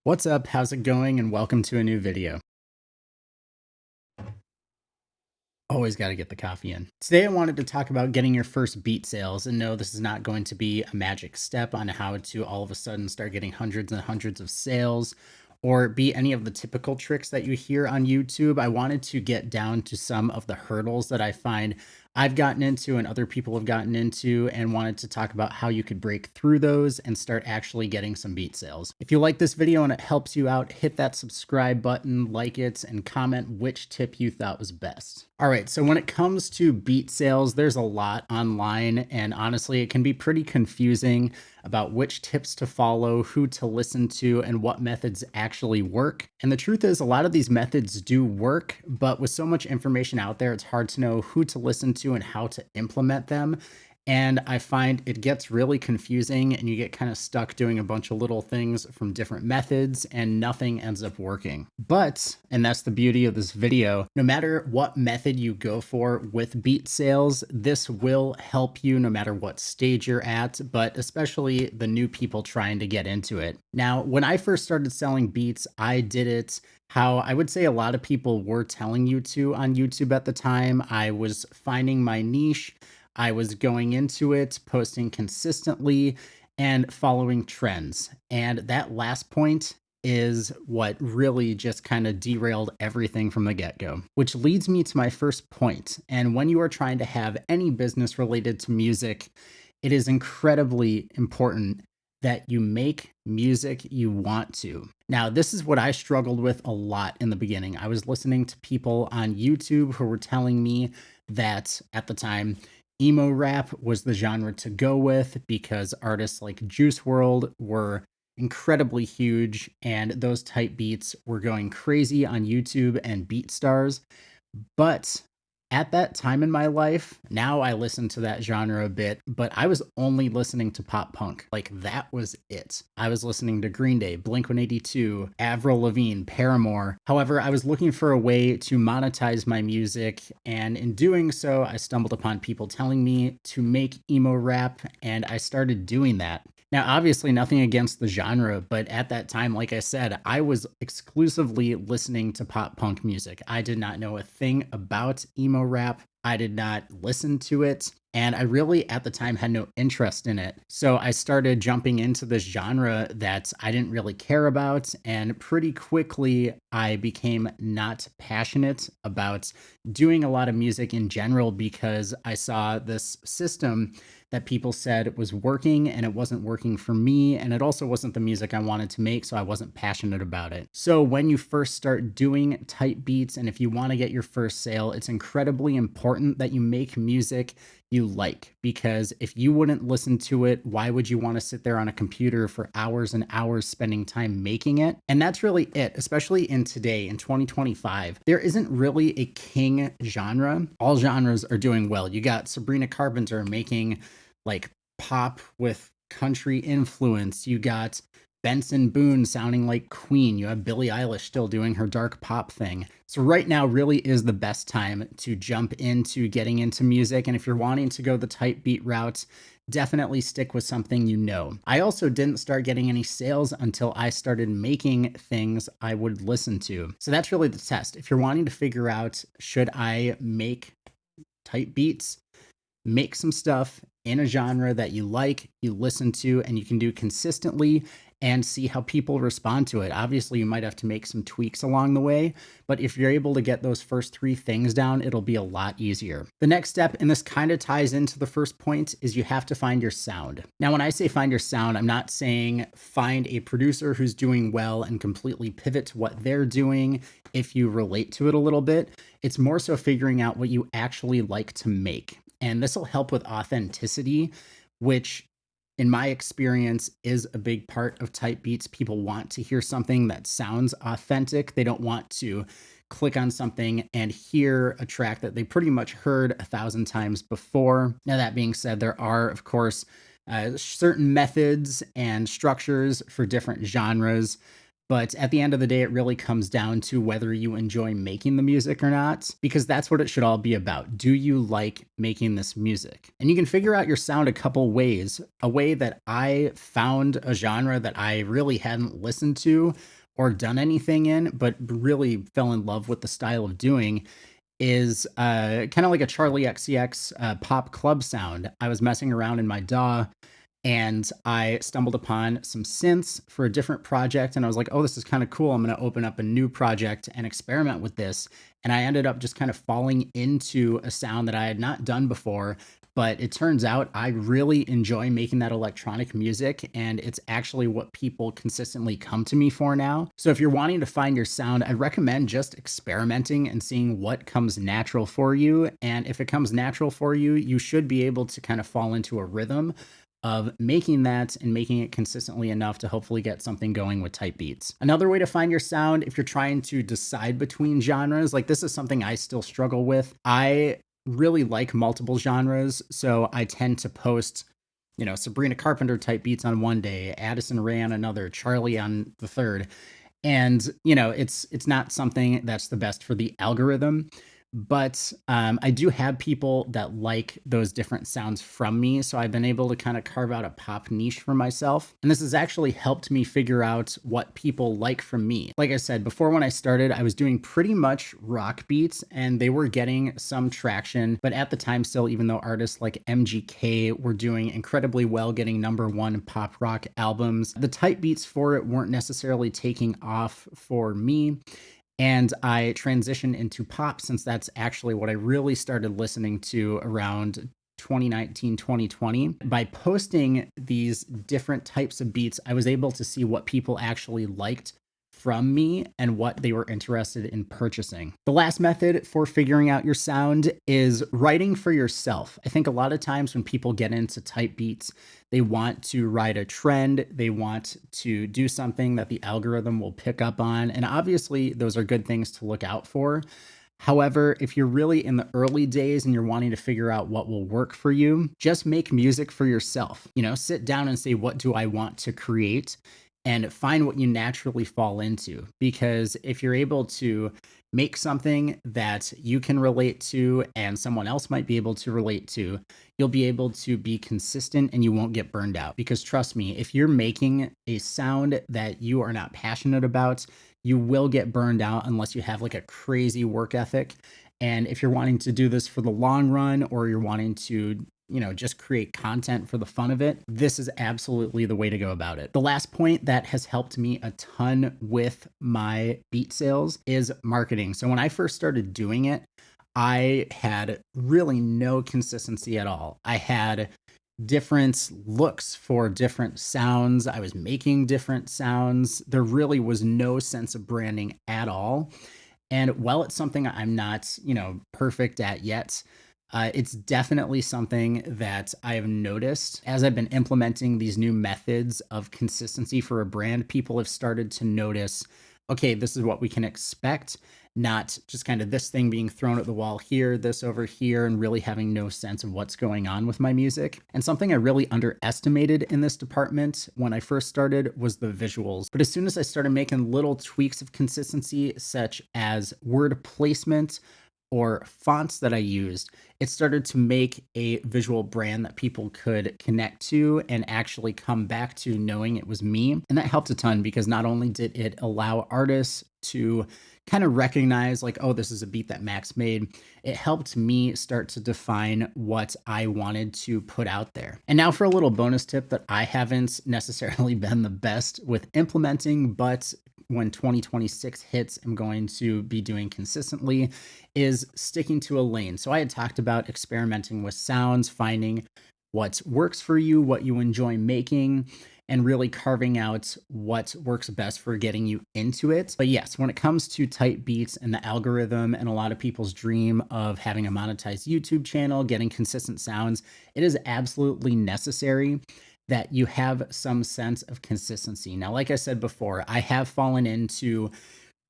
What's up? How's it going? And welcome to a new video. Always got to get the coffee in. Today, I wanted to talk about getting your first beat sales. And no, this is not going to be a magic step on how to all of a sudden start getting hundreds and hundreds of sales or be any of the typical tricks that you hear on YouTube. I wanted to get down to some of the hurdles that I find I've gotten into and other people have gotten into, and wanted to talk about how you could break through those and start actually getting some beat sales. If you like this video and it helps you out, hit that subscribe button, like it, and comment which tip you thought was best. All right, so when it comes to beat sales, there's a lot online, and honestly, it can be pretty confusing about which tips to follow, who to listen to, and what methods actually work. And the truth is, a lot of these methods do work, but with so much information out there, it's hard to know who to listen to and how to implement them. And I find it gets really confusing and you get kind of stuck doing a bunch of little things from different methods and nothing ends up working. But, and that's the beauty of this video, no matter what method you go for with beat sales, this will help you no matter what stage you're at, but especially the new people trying to get into it. Now, when I first started selling beats, I did it how I would say a lot of people were telling you to on YouTube at the time. I was finding my niche. I was going into it, posting consistently and following trends. And that last point is what really just kind of derailed everything from the get go, which leads me to my first point. And when you are trying to have any business related to music, it is incredibly important that you make music you want to. Now, this is what I struggled with a lot in the beginning. I was listening to people on YouTube who were telling me that at the time, emo rap was the genre to go with because artists like Juice World were incredibly huge and those type beats were going crazy on YouTube and BeatStars. But at that time in my life, now I listen to that genre a bit, but I was only listening to pop punk. Like that was it. I was listening to Green Day, Blink-182, Avril Lavigne, Paramore. However, I was looking for a way to monetize my music, and in doing so, I stumbled upon people telling me to make emo rap, and I started doing that. Now, obviously, nothing against the genre, but at that time, like I said, I was exclusively listening to pop punk music. I did not know a thing about emo rap. I did not listen to it. And I really, at the time, had no interest in it. So I started jumping into this genre that I didn't really care about. And pretty quickly, I became not passionate about doing a lot of music in general because I saw this system that people said was working and it wasn't working for me. And it also wasn't the music I wanted to make, so I wasn't passionate about it. So when you first start doing type beats, and if you want to get your first sale, it's incredibly important that you make music you like, because if you wouldn't listen to it, why would you want to sit there on a computer for hours and hours spending time making it? And that's really it, especially in today, in 2025. There isn't really a king genre. All genres are doing well. You got Sabrina Carpenter making like pop with country influence. You got Benson Boone sounding like Queen. You have Billie Eilish still doing her dark pop thing. So right now really is the best time to jump into getting into music. And if you're wanting to go the type beat route, definitely stick with something you know. I also didn't start getting any sales until I started making things I would listen to. So that's really the test. If you're wanting to figure out, should I make type beats, make some stuff in a genre that you like, you listen to, and you can do consistently and see how people respond to it. Obviously, you might have to make some tweaks along the way, but if you're able to get those first three things down, it'll be a lot easier. The next step, and this kind of ties into the first point, is you have to find your sound. Now, when I say find your sound, I'm not saying find a producer who's doing well and completely pivot to what they're doing if you relate to it a little bit. It's more so figuring out what you actually like to make. And this will help with authenticity, which in my experience is a big part of type beats. People want to hear something that sounds authentic. They don't want to click on something and hear a track that they pretty much heard 1,000 times before. Now, that being said, there are, of course, certain methods and structures for different genres. But at the end of the day, it really comes down to whether you enjoy making the music or not, because that's what it should all be about. Do you like making this music? And you can figure out your sound a couple ways. A way that I found a genre that I really hadn't listened to or done anything in, but really fell in love with the style of doing is kind of like a Charlie XCX pop club sound. I was messing around in my DAW and I stumbled upon some synths for a different project. And I was like, oh, this is kind of cool. I'm going to open up a new project and experiment with this. And I ended up just kind of falling into a sound that I had not done before. But it turns out I really enjoy making that electronic music, and it's actually what people consistently come to me for now. So if you're wanting to find your sound, I recommend just experimenting and seeing what comes natural for you. And if it comes natural for you, you should be able to kind of fall into a rhythm of making that and making it consistently enough to hopefully get something going with type beats. Another way to find your sound, if you're trying to decide between genres, like this is something I still struggle with. I really like multiple genres, so I tend to post, Sabrina Carpenter type beats on one day, Addison Rae on another, Charlie on the third. And, it's not something that's the best for the algorithm. But I do have people that like those different sounds from me. So I've been able to kind of carve out a pop niche for myself. And this has actually helped me figure out what people like from me. Like I said, before when I started, I was doing pretty much rock beats and they were getting some traction. But at the time, still, even though artists like MGK were doing incredibly well, getting #1 pop rock albums, the type beats for it weren't necessarily taking off for me. And I transitioned into pop since that's actually what I really started listening to around 2019, 2020. By posting these different types of beats, I was able to see what people actually liked from me and what they were interested in purchasing. The last method for figuring out your sound is writing for yourself. I think a lot of times when people get into type beats, they want to ride a trend, they want to do something that the algorithm will pick up on. And obviously, those are good things to look out for. However, if you're really in the early days and you're wanting to figure out what will work for you, just make music for yourself. Sit down and say, what do I want to create? And find what you naturally fall into. Because if you're able to make something that you can relate to and someone else might be able to relate to, you'll be able to be consistent and you won't get burned out. Because trust me, if you're making a sound that you are not passionate about, you will get burned out unless you have like a crazy work ethic. And if you're wanting to do this for the long run, or you're wanting to just create content for the fun of it, this is absolutely the way to go about it. The last point that has helped me a ton with my beat sales is marketing. So when I first started doing it, I had really no consistency at all. I had different looks for different sounds. I was making different sounds. There really was no sense of branding at all. And while it's something I'm not, perfect at yet, it's definitely something that I have noticed as I've been implementing these new methods of consistency for a brand. People have started to notice, okay, this is what we can expect, not just kind of this thing being thrown at the wall here, this over here, and really having no sense of what's going on with my music. And something I really underestimated in this department when I first started was the visuals. But as soon as I started making little tweaks of consistency, such as word placement, or fonts that I used, it started to make a visual brand that people could connect to and actually come back to knowing it was me. And that helped a ton because not only did it allow artists to kind of recognize like, oh, this is a beat that Max made, it helped me start to define what I wanted to put out there. And now for a little bonus tip that I haven't necessarily been the best with implementing, but when 2026 hits, I'm going to be doing consistently, is sticking to a lane. So I had talked about experimenting with sounds, finding what works for you, what you enjoy making, and really carving out what works best for getting you into it. But yes, when it comes to type beats and the algorithm and a lot of people's dream of having a monetized YouTube channel, getting consistent sounds, it is absolutely necessary that you have some sense of consistency. Now, like I said before, I have fallen into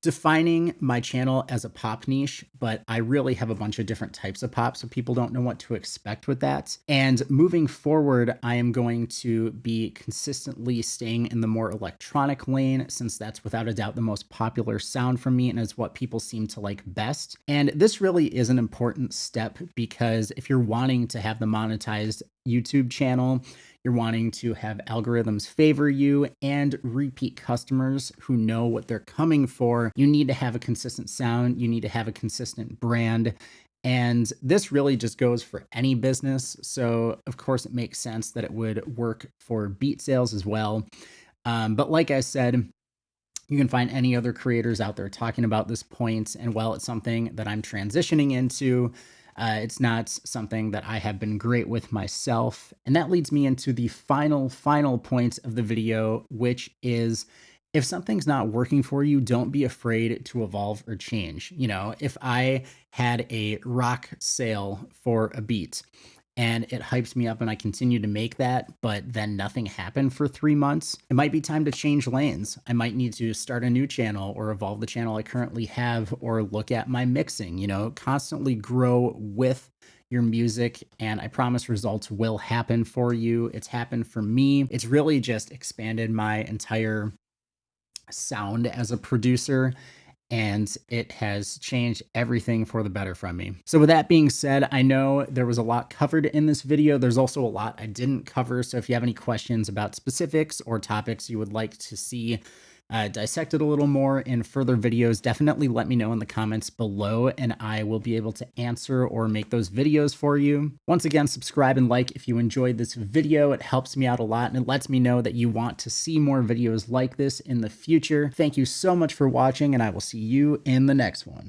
defining my channel as a pop niche, but I really have a bunch of different types of pop, so people don't know what to expect with that. And moving forward, I am going to be consistently staying in the more electronic lane, since that's without a doubt the most popular sound for me and is what people seem to like best. And this really is an important step, because if you're wanting to have the monetized YouTube channel, you're wanting to have algorithms favor you and repeat customers who know what they're coming for, you need to have a consistent sound, you need to have a consistent brand. And this really just goes for any business. So, of course, it makes sense that it would work for beat sales as well. But like I said, you can find any other creators out there talking about this point. And while it's something that I'm transitioning into, it's not something that I have been great with myself. And that leads me into the final point of the video, which is, if something's not working for you, don't be afraid to evolve or change. You know, if I had a rock sale for a beat and it hypes me up and I continue to make that, but then nothing happened for 3 months, it might be time to change lanes. I might need to start a new channel or evolve the channel I currently have, or look at my mixing, you know, constantly grow with your music, and I promise results will happen for you. It's happened for me. It's really just expanded my entire sound as a producer, and it has changed everything for the better from me. So with that being said, I know there was a lot covered in this video. There's also a lot I didn't cover. So if you have any questions about specifics or topics you would like to see dissected a little more in further videos, definitely let me know in the comments below, and I will be able to answer or make those videos for you. Once again, subscribe and like if you enjoyed this video. It helps me out a lot, and it lets me know that you want to see more videos like this in the future. Thank you so much for watching, and I will see you in the next one.